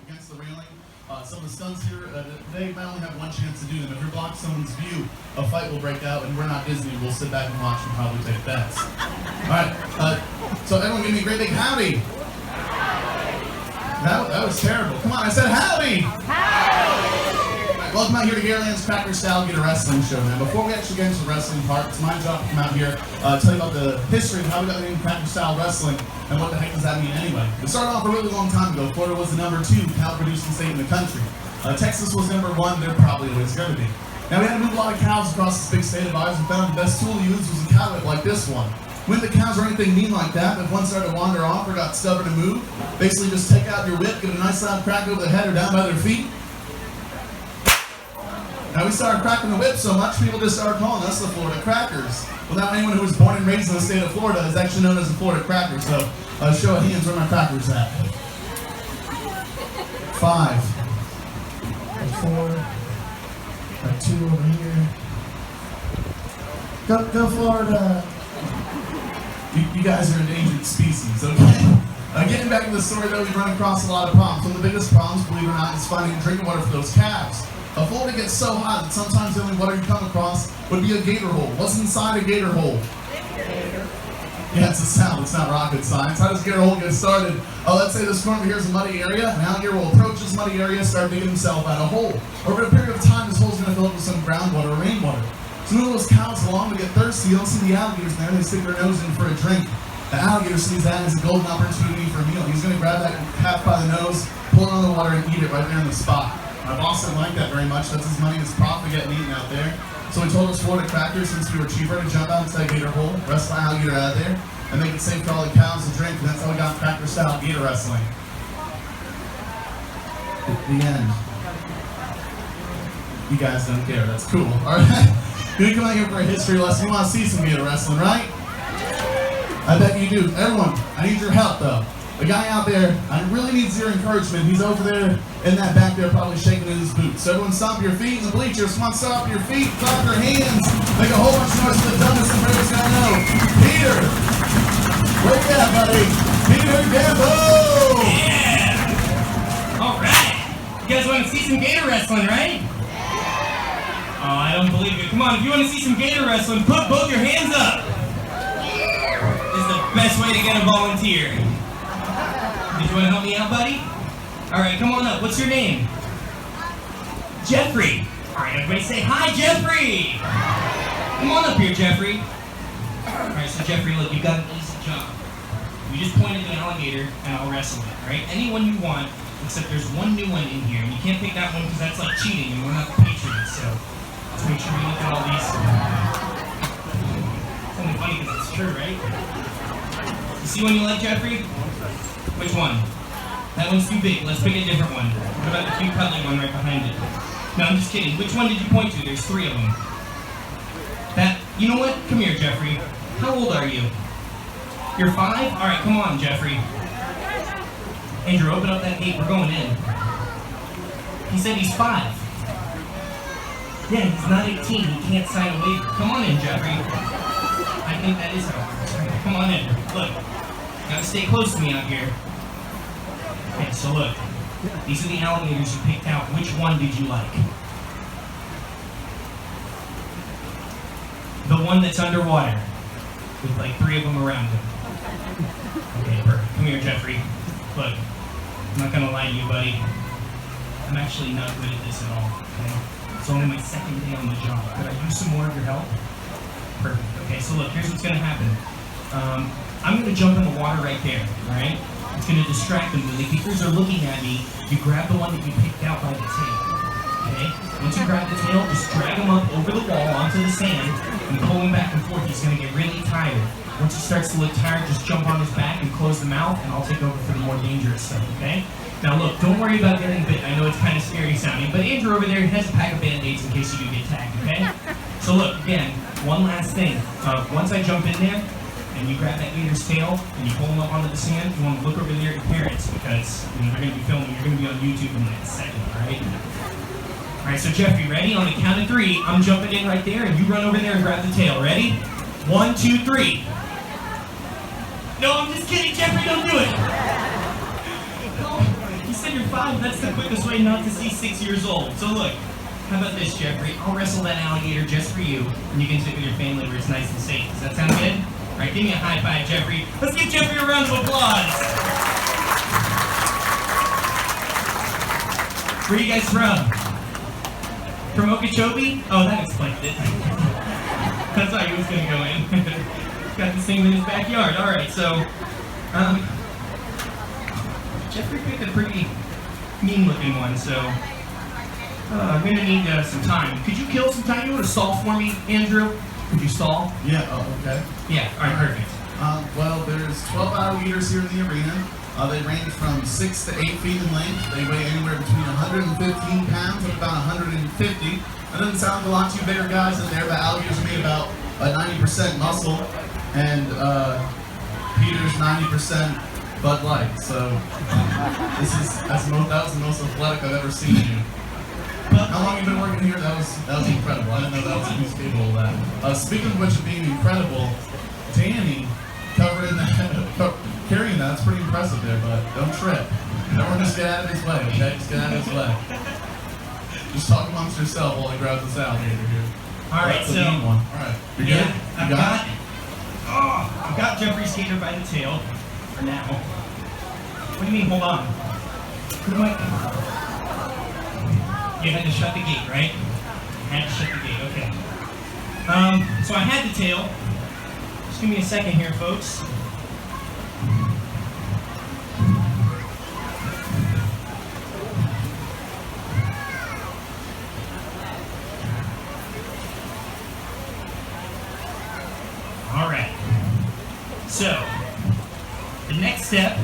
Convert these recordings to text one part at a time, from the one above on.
Against the railing. Some of the stunts here, they might only have one chance to do them. If you're blocking someone's view, a fight will break out, and we're not Disney. We'll sit back and watch and probably take bets. All right, so everyone give me a great big howdy. That was terrible. Come on, I said howdy. Howdy. Welcome out here to Gatorland's Cracker Style Gator Wrestling Show, man. Before we actually get into the wrestling part, it's my job to come out here, tell you about the history of how we got the name Cracker Style Wrestling, and what the heck does that mean anyway. It started off a really long time ago. Florida was the #2 cow producing state in the country. Texas was #1, they're probably always going to be. Now we had to move a lot of cows across this big state of ours, and found the best tool to use was a cow whip like this one. When the cows or anything mean like that, if one started to wander off or got stubborn to move, basically just take out your whip, give it a nice loud crack over the head or down by their feet. Now we started cracking the whip so much, people just started calling us the Florida Crackers. Well, now anyone who was born and raised in the state of Florida is actually known as the Florida Crackers, so show of hands, where my crackers at? 5. 4. 2 over here. Go Florida. You guys are endangered species, okay? Getting back to the story though, we run across a lot of problems. One of the biggest problems, believe it or not, is finding drinking water for those calves. Florida gets so hot that sometimes the only water you come across would be a gator hole. What's inside a gator hole? Yeah, it's a sound, it's not rocket science. How does a gator hole get started? Let's say this corner here is a muddy area. An alligator will approach this muddy area, start digging himself out a hole. Over a period of time, this hole's going to fill up with some groundwater or rainwater. So move those cows along to get thirsty. You don't see the alligators there, they stick their nose in for a drink. The alligator sees that as a golden opportunity for a meal. He's going to grab that calf by the nose, pull it on the water, and eat it right there on the spot. My boss didn't like that very much. That's his money and his profit getting eaten out there. So he told us Florida Crackers, since we were cheaper, to jump out into that gator hole, wrestle the alligator out there, and make it safe for all the cows to drink. And that's how we got Cracker Style Gator Wrestling. The end. You guys don't care. That's cool. All right. You're coming out here for a history lesson. You want to see some gator wrestling, right? I bet you do. Everyone, I need your help, though. The guy out there, I really needs your encouragement. He's over there in that back there, probably shaking in his boots. So everyone stomp your feet in the bleachers. Come on, stomp your feet, clap your hands, make a whole bunch of noise for the dumbest and bravest guy I know. Peter! Where you at, buddy? Peter Gambo! Yeah! Alright! You guys want to see some gator wrestling, right? Oh, I don't believe it. Come on, if you want to see some gator wrestling, put both your hands up! This is the best way to get a volunteer. Did you want to help me out, buddy? Alright, come on up. What's your name? Jeffrey. Alright, everybody say hi, Jeffrey! Come on up here, Jeffrey. Alright, so Jeffrey, look, you've got an easy job. You just point at the alligator and I'll wrestle it, alright? Anyone you want, except there's one new one in here, and you can't pick that one because that's like cheating, and we're not the Patriots, so let's make sure we look at all these. It's only funny because it's true, right? You see one you like, Jeffrey? Which one? That one's too big. Let's pick a different one. What about the cute cuddly one right behind it? No, I'm just kidding. Which one did you point to? There's 3 of them. You know what? Come here, Jeffrey. How old are you? You're 5? Alright, come on, Jeffrey. Andrew, open up that gate. We're going in. He said he's 5. Yeah, he's not 18. He can't sign a waiver. Come on in, Jeffrey. I think that is how it works. Come on in. Look. Gotta stay close to me out here. Okay, so look. These are the alligators you picked out. Which one did you like? The one that's underwater. With like 3 of them around him. Okay, perfect. Come here, Jeffrey. Look. I'm not gonna lie to you, buddy. I'm actually not good at this at all, okay? It's only my 2nd day on the job. Could I use some more of your help? Perfect. Okay, so look, here's what's gonna happen. I'm gonna jump in the water right there, alright? It's gonna distract them. When the keepers are looking at me, you grab the one that you picked out by the tail, okay? Once you grab the tail, just drag him up over the wall onto the sand and pull him back and forth. He's gonna get really tired. Once he starts to look tired, just jump on his back and close the mouth, and I'll take over for the more dangerous stuff, okay? Now look, don't worry about getting bit. I know it's kind of scary sounding, but Andrew over there has a pack of Band-Aids in case you do get tagged, okay? So look, again, one last thing. Once I jump in there, and you grab that gator's tail, and you pull him up onto the sand, you want to look over there at your parents, because they're going to be filming, you're going to be on YouTube in like a second, alright? Alright, so Jeffrey, ready? On the count of 3, I'm jumping in right there, and you run over there and grab the tail. Ready? 1, 2, 3. No, I'm just kidding, Jeffrey, don't do it. No, you said you're 5. That's the quickest way not to see 6 years old. So look, how about this, Jeffrey? I'll wrestle that alligator just for you, and you can sit with your family where it's nice and safe. Does that sound good? All right, give me a high five, Jeffrey. Let's give Jeffrey a round of applause. Where are you guys from? From Okeechobee? Oh, that explains it. That's how he was going to go in. He's got this thing in his backyard. All right, so Jeffrey picked a pretty mean-looking one, so I'm going to need some time. Could you kill some time? You want to stall for me, Andrew? Could you stall? Yeah, okay. Yeah, all right, perfect. Well, there's 12 alligators here in the arena. They range from 6 to 8 feet in length. They weigh anywhere between 115 pounds and about 150. That doesn't sound a lot too bigger guys in there, but alligators are made about 90% muscle, and Peter's 90% Bud Light. So that was the most athletic I've ever seen you. How long have you been working here? That was incredible. I didn't know that was who's capable of that. Speaking of which of being incredible, Danny carrying that's pretty impressive there, but don't trip. Everyone just get out of his way, okay? Just get out of his way. Just talk amongst yourself while he grabs this alligator here. All right, that's so the mean one. All right, you good? I've got Jeffrey's gator by the tail for now. What do you mean? Hold on. Who am I? You had to shut the gate, right? Had to shut the gate. Okay. So I had the tail. Just give me a second here, folks. Alright, so the next step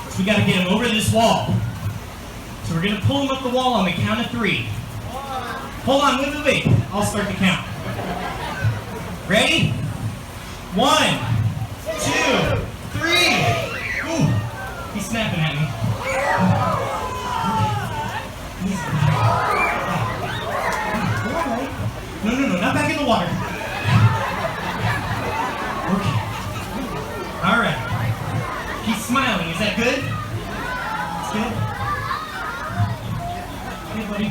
is we got to get him over this wall. So we're going to pull him up the wall on the count of 3. Hold on, wait. I'll start the count. Ready? 1, 2, 3. Ooh, he's snapping at me. Alright. No, not back in the water. Okay. All right. He's smiling. Is that good? It's good? Hey, buddy.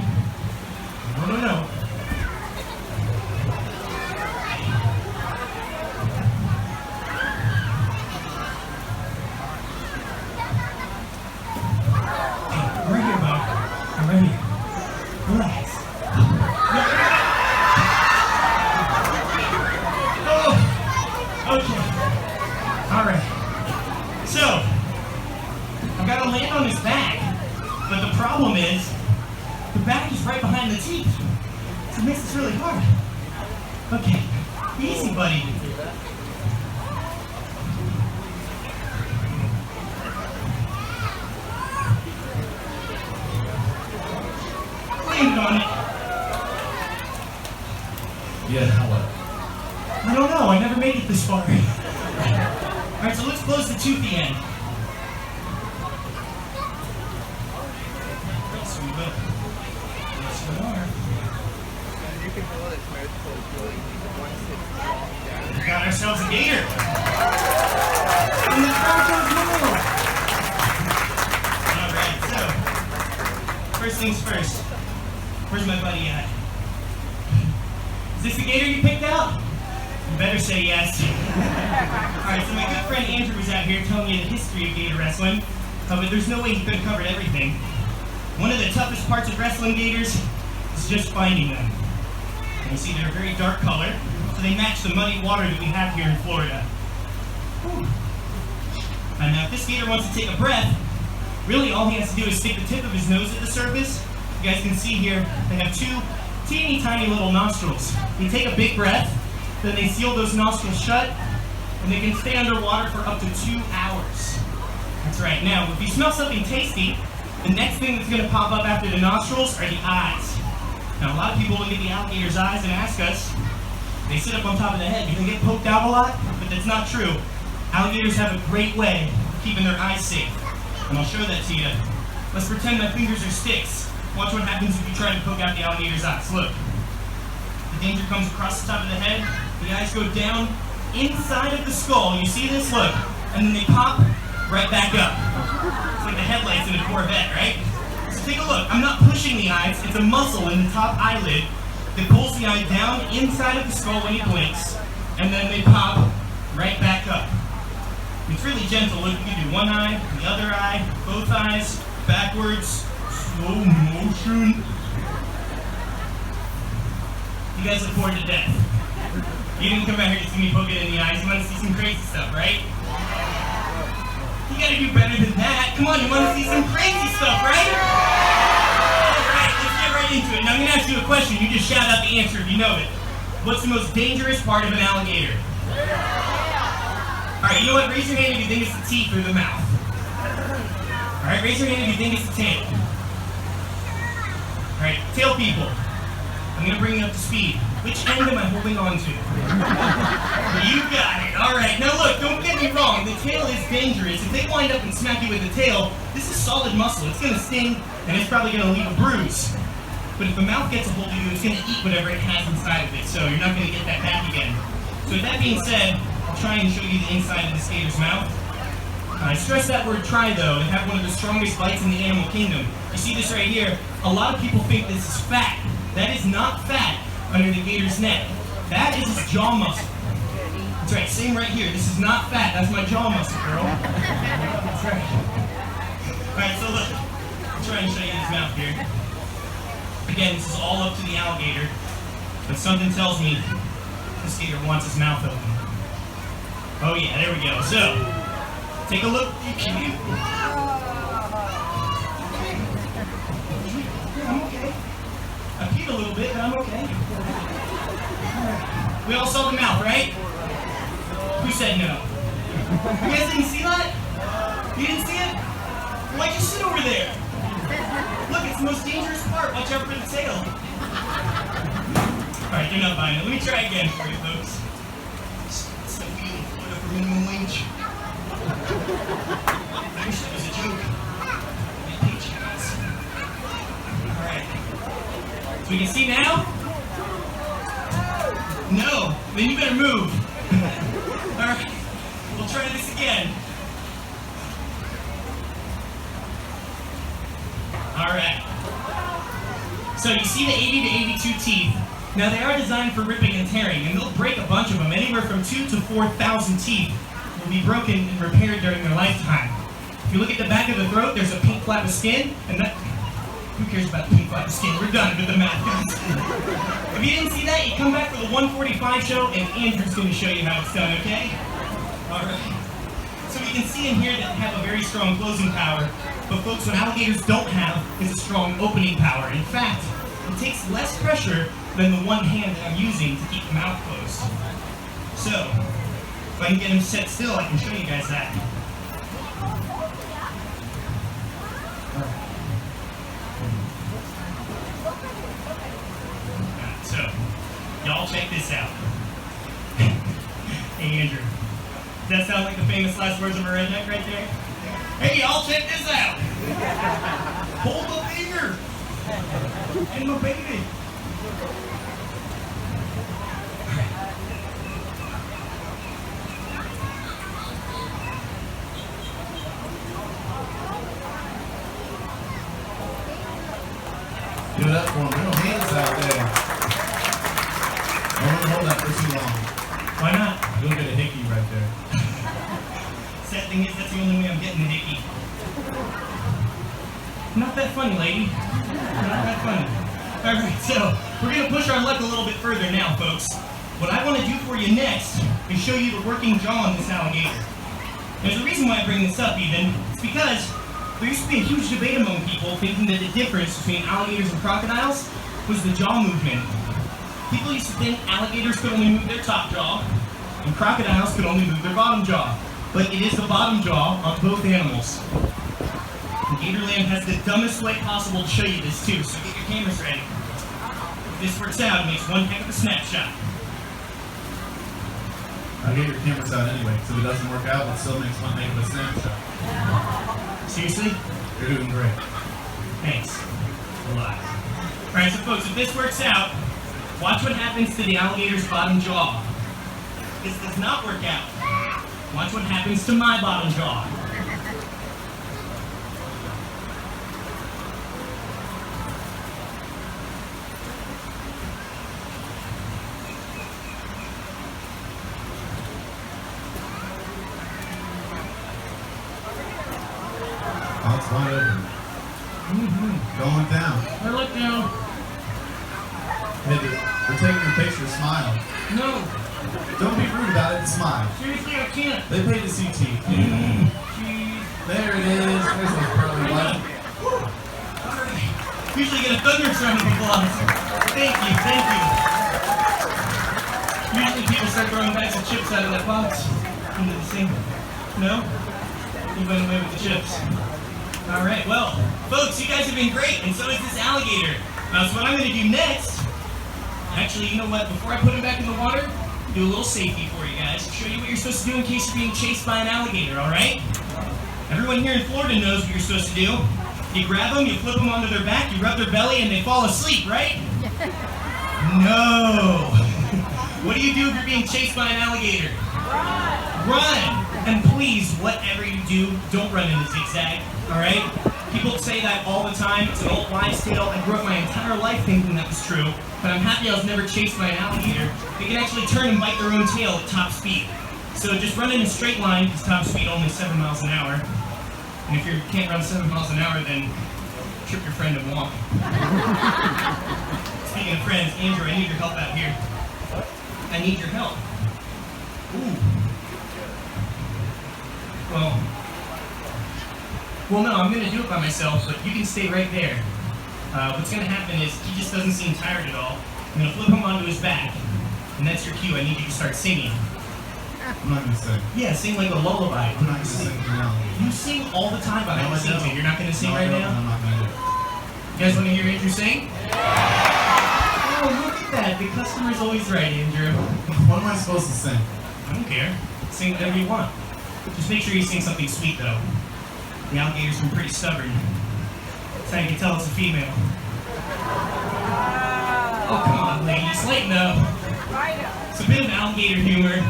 No. Hey, I'm right here, bud. I'm right here. Relax. Okay. All right. So, I've got to land on his back, but the problem is, the back is right behind the teeth, so it makes this really hard. Okay, easy, buddy. Land on it. Yeah, how what? I don't know, I never made it this far. Alright, so let's close the toothy end. Yes, we will. Yes, we are. You can hold it smooth so it's really once it's long down. We got ourselves a gator. And the crowd goes more. Alright, so, first things first. Where's my buddy at? Is this the gator you picked out? You better say yes. Alright, so my good friend Andrew was out here telling me the history of gator wrestling, but there's no way he could have covered everything. One of the toughest parts of wrestling gators is just finding them. And you see they're a very dark color, so they match the muddy water that we have here in Florida. Whew. And now if this gator wants to take a breath, really all he has to do is stick the tip of his nose at the surface. You guys can see here, they have 2 teeny tiny little nostrils. They take a big breath, then they seal those nostrils shut, and they can stay underwater for up to 2 hours. That's right. Now, if you smell something tasty, the next thing that's going to pop up after the nostrils are the eyes. Now, a lot of people look at the alligator's eyes and ask us, they sit up on top of the head, do they get poked out a lot? But that's not true. Alligators have a great way of keeping their eyes safe. And I'll show that to you. Let's pretend my fingers are sticks. Watch what happens if you try to poke out the alligator's eyes. Look. The danger comes across the top of the head. The eyes go down inside of the skull. You see this? Look. and then they pop right back up. It's like the headlights in a Corvette, right? So take a look. I'm not pushing the eyes. It's a muscle in the top eyelid that pulls the eye down inside of the skull when he blinks, and then they pop right back up. It's really gentle. Look, you can do one eye, the other eye, both eyes, backwards, slow motion. You guys look bored to death. You didn't come out here to see me poke it in the eyes. You want to see some crazy stuff, right? You gotta do better than that. Come on, you want to see some crazy stuff, right? Alright, let's get right into it. Now I'm gonna ask you a question. You just shout out the answer if you know it. What's the most dangerous part of an alligator? Alright, you know what? Raise your hand if you think it's the teeth or the mouth. Alright, raise your hand if you think it's the tail. Alright, tail people. I'm gonna bring you up to speed. Which end am I holding on to? You got it. Alright, now look, don't get me wrong. The tail is dangerous. If they wind up and smack you with the tail, this is solid muscle. It's gonna sting, and it's probably gonna leave a bruise. But if the mouth gets a hold of you, it's gonna eat whatever it has inside of it, so you're not gonna get that back again. So with that being said, I'll try and show you the inside of this gator's mouth. I stress that word try though. They have one of the strongest bites in the animal kingdom. You see this right here? A lot of people think this is fat. That is not fat under the gator's neck. That is his jaw muscle. That's right, same right here. This is not fat. That's my jaw muscle, girl. That's right. Alright, so look. I'll try and show you his mouth here. Again, this is all up to the alligator. But something tells me this gator wants his mouth open. Oh yeah, there we go. So, take a look. I'm okay. I peed a little bit, but I'm okay. We all saw the mouth, right? Who said no? You guys didn't see that? You didn't see it? Why'd you sit over there? Look, it's the most dangerous part. Watch out for the tail. Alright, you're not buying it. Let me try again for you, folks. It's like we put up for minimum wage. I wish that was a joke. Alright. So we can see now? No. Then you better move. Alright. We'll try this again. Alright. So you see the 80 to 82 teeth. Now they are designed for ripping and tearing, and they'll break a bunch of them. Anywhere from 2,000 to 4,000 teeth will be broken and repaired during their lifetime. If you look at the back of the throat, there's a pink flap of skin, and that... Who cares about the pink flap of skin? We're done with the math, guys. If you didn't see that, you come back for the 145 show, and Andrew's going to show you how it's done, okay? Alright. So we can see in here that they have a very strong closing power, but folks, what alligators don't have is a strong opening power. In fact, it takes less pressure than the one hand that I'm using to keep the mouth closed. So, if I can get him set still, I can show you guys that. So, y'all check this out. Hey Andrew, does that sound like the famous last words of a redneck right there? Hey y'all, check this out. Hold the finger. And my baby. Give it up for him. Real hands out there. Don't hold that for too long. Why not? You'll get a hickey right there. Sad thing is, that's the only way I'm getting the hickey. Not that funny, lady. Not that funny. Alright, so we're going to push our luck a little bit further now, folks. What I want to do for you next is show you the working jaw on this alligator. There's a reason why I bring this up, even. It's because there used to be a huge debate among people thinking that the difference between alligators and crocodiles was the jaw movement. People used to think alligators could only move their top jaw, and crocodiles could only move their bottom jaw. But it is the bottom jaw on both animals. And Gatorland has the dumbest way possible to show you this too, so get your cameras ready. If this works out, it makes one heck of a snapshot. I'll get your cameras out anyway, so if it doesn't work out, it still makes one heck of a snapshot. Seriously? You're doing great. Thanks. A lot. Alright, so folks, if this works out, watch what happens to the alligator's bottom jaw. If this does not work out, Watch what happens to my bottom jaw. Oh, it's wide open. Going down. I look down. Hey, they're taking a picture. Smile. No. Don't be rude about it. Smile. Seriously, I can't. They paid to see teeth. There it is. There's those pearly white. Usually get a thunderstorm with applause. Thank you, thank you. Usually people start throwing bags of chips out of that box into the sink. No? You went away with the chips. Alright, well, folks, you guys have been great, and so is this alligator. So what I'm going to do next, actually, you know what, before I put him back in the water, do a little safety for you guys. Show you what you're supposed to do in case you're being chased by an alligator, alright? Everyone here in Florida knows what you're supposed to do. You grab them, you flip them onto their back, you rub their belly, and they fall asleep, right? No! What do you do if you're being chased by an alligator? Run! Run! And please, whatever you do, don't run in a zigzag, alright? People say that all the time. It's an old wives' tale. I grew up my entire life thinking that was true, but I'm happy I was never chased by an alligator. They can actually turn and bite their own tail at top speed. So just run in a straight line, because top speed only 7 miles an hour. And if you can't run 7 miles an hour, then trip your friend and walk. Speaking of friends, Andrew, I need your help out here. I need your help. Ooh. Well, no, I'm going to do it by myself, but you can stay right there. What's going to happen is he just doesn't seem tired at all. I'm going to flip him onto his back, and that's your cue. I need you to start singing. I'm not going to sing. Yeah, sing like a lullaby. I'm not going to sing now. You sing all the time, but I don't sing to you. You're not going to sing right now? I'm not going to do it. You guys want to hear Andrew sing? Oh, look at that. The customer's always right, Andrew. What am I supposed to sing? I don't care. Sing whatever you want. Just make sure you sing something sweet, though. The alligator's been pretty stubborn. That's how you can tell it's a female. Oh, come on, ladies. Lighten up. It's a bit of alligator humor.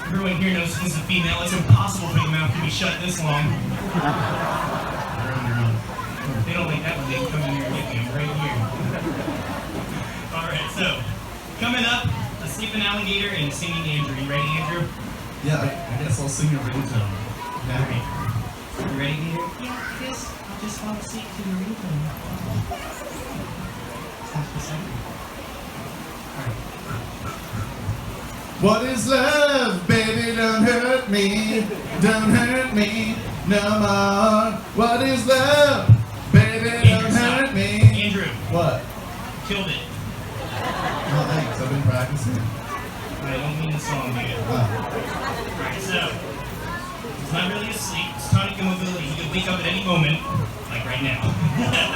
Everyone here knows this is a female. It's impossible for the mouth to be shut this long. You're on your own. They don't like that one. They can come in here and get me. I'm right here. Alright, so, coming up, a sleeping alligator and singing Andrew. You ready, Andrew? Yeah, I guess I'll sing your ringtone. Okay. You ready, Gator? Yeah, I guess I'll just fall asleep to your ringtone. What is love, baby? Don't hurt me. Don't hurt me no more. What is love, baby? Don't hurt me. Andrew. What? Killed it. Oh, thanks. I've been practicing. I don't mean the song, dude. Alright, so, he's not really asleep. It's tonic immobility. He could wake up at any moment, like right now.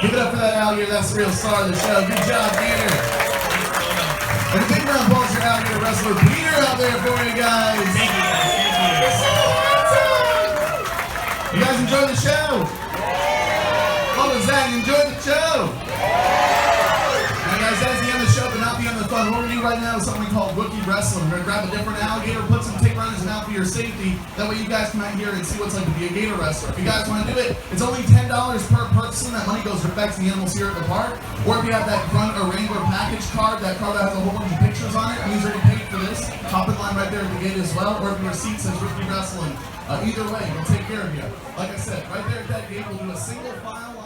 Give it up for that alligator. That's the real star of the show. Good job, Gator. And a big round of applause for alligator wrestler Peter out there for you guys. Thank you, guys. Thank You guys enjoyed the show? What was that? You enjoyed the show? Alright guys, that's the end of the show, but not the end of the fun. What we're going to do right now is something called rookie wrestling. We're going to grab a different alligator, put some tape around his mouth for your safety. That way you guys come out here and see what it's like to be a gator wrestler. If you guys want to do it, it's only $10 per person. That money goes right back to the animals here at the park. Or if you have that front or wrangler package card, that card that has a whole bunch of pictures on it, means you're going to pay for this. Hop in line right there at the gate as well. Or if your receipt says rookie wrestling, either way, we'll take care of you. Like I said, right there at that gate, we'll do a single file.